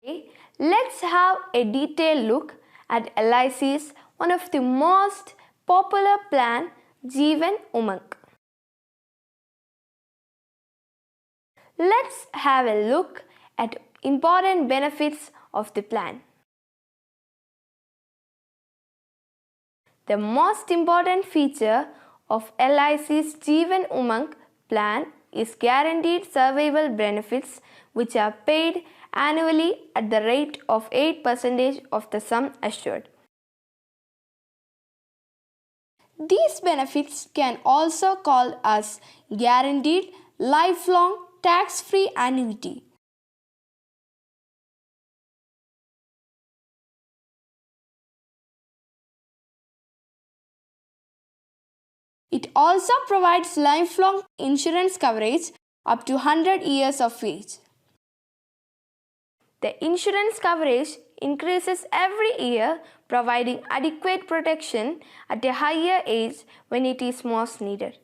Okay, let's have a detailed look at LIC's one of the most popular plan, Jeevan Umang. Let's have a look at important benefits of the plan. The most important feature of LIC's Jeevan Umang plan is guaranteed survival benefits, which are paid annually at the rate of 8% of the sum assured. These benefits can also called as guaranteed lifelong tax-free annuity. It also provides lifelong insurance coverage up to 100 years of age. The insurance coverage increases every year, providing adequate protection at a higher age when it is most needed.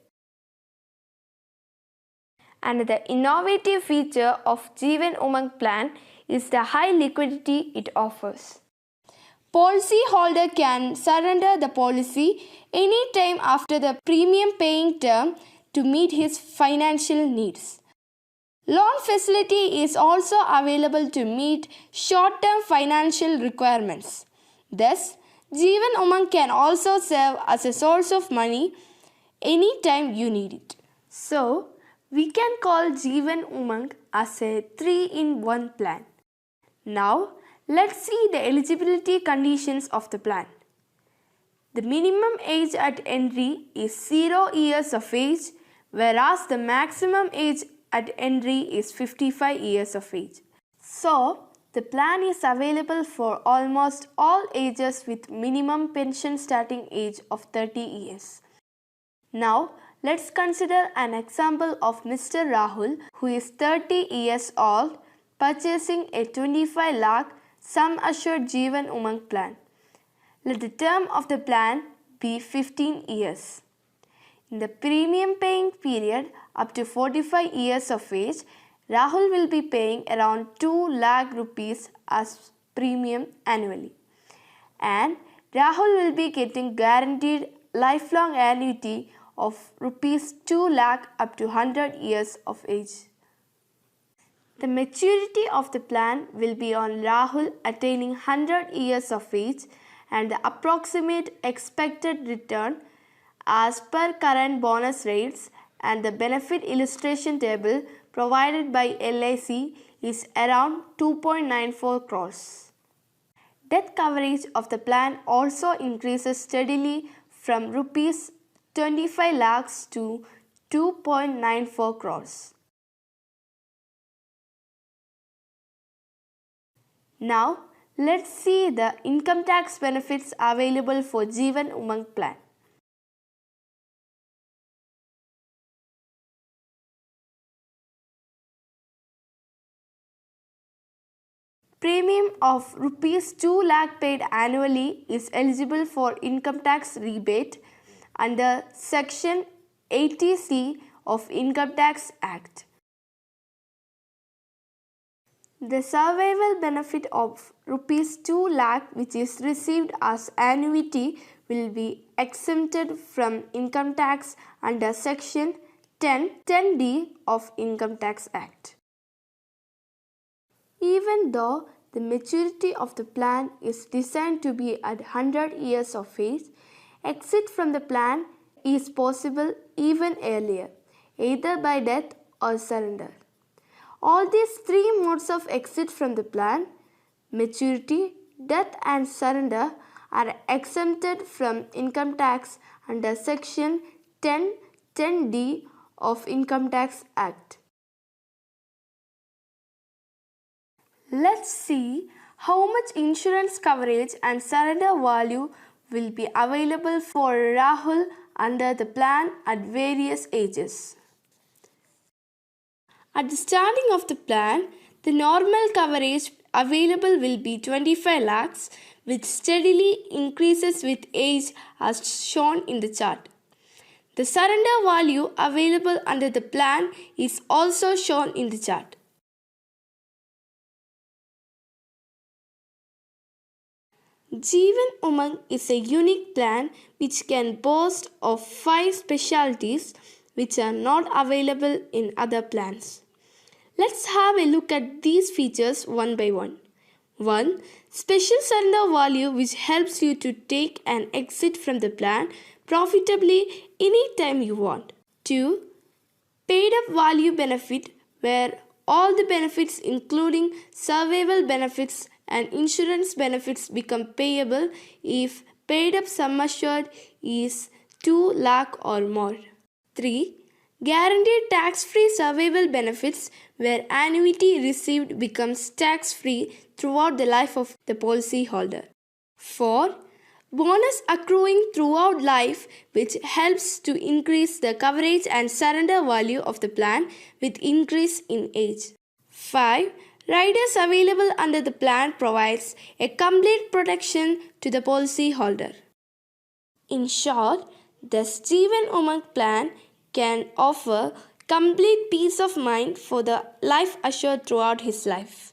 And the innovative feature of Jeevan Umang plan is the high liquidity it offers. Policyholder can surrender the policy any time after the premium paying term to meet his financial needs. Loan facility is also available to meet short-term financial requirements. Thus, Jeevan Umang can also serve as a source of money anytime you need it. So, we can call Jeevan Umang as a 3-in-1 plan. Now, let's see the eligibility conditions of the plan. The minimum age at entry is 0 years of age, whereas the maximum age at entry is 55 years of age. So, the plan is available for almost all ages with minimum pension starting age of 30 years. Now, let's consider an example of Mr. Rahul, who is 30 years old, purchasing a 25 lakh sum assured Jeevan Umang plan. Let the term of the plan be 15 years. In the premium paying period up to 45 years of age, Rahul will be paying around 2 lakh rupees as premium annually. And Rahul will be getting guaranteed lifelong annuity of rupees 2 lakh up to 100 years of age. The maturity of the plan will be on Rahul attaining 100 years of age, and the approximate expected return as per current bonus rates and the benefit illustration table provided by LIC is around 2.94 crores. Death coverage of the plan also increases steadily from rupees 25 lakhs to 2.94 crores. Now, let's see the income tax benefits available for Jeevan Umang plan. Premium of rupees 2 lakh paid annually is eligible for income tax rebate under Section 80C of Income Tax Act. The survival benefit of rupees 2 lakh, which is received as annuity, will be exempted from income tax under Section 10(10)(d) of Income Tax Act. Even though the maturity of the plan is designed to be at 100 years of age, exit from the plan is possible even earlier, either by death or surrender. All these three modes of exit from the plan, maturity, death and surrender, are exempted from income tax under Section 10(10)(d) of Income Tax Act. Let's see how much insurance coverage and surrender value will be available for Rahul under the plan at various ages. At the starting of the plan, the normal coverage available will be 25 lakhs, which steadily increases with age as shown in the chart. The surrender value available under the plan is also shown in the chart. Jeevan Umang is a unique plan which can boast of 5 specialties which are not available in other plans. Let's have a look at these features one by one. 1. Special surrender value which helps you to take and exit from the plan profitably anytime you want. 2. Paid up value benefit where all the benefits including survival benefits and insurance benefits become payable if paid up sum assured is 2 lakh or more. 3. Guaranteed tax-free survival benefits where annuity received becomes tax-free throughout the life of the policyholder. 4. Bonus accruing throughout life which helps to increase the coverage and surrender value of the plan with increase in age. 5. Riders available under the plan provides a complete protection to the policyholder. In short, the Jeevan Umang plan can offer complete peace of mind for the life assured throughout his life.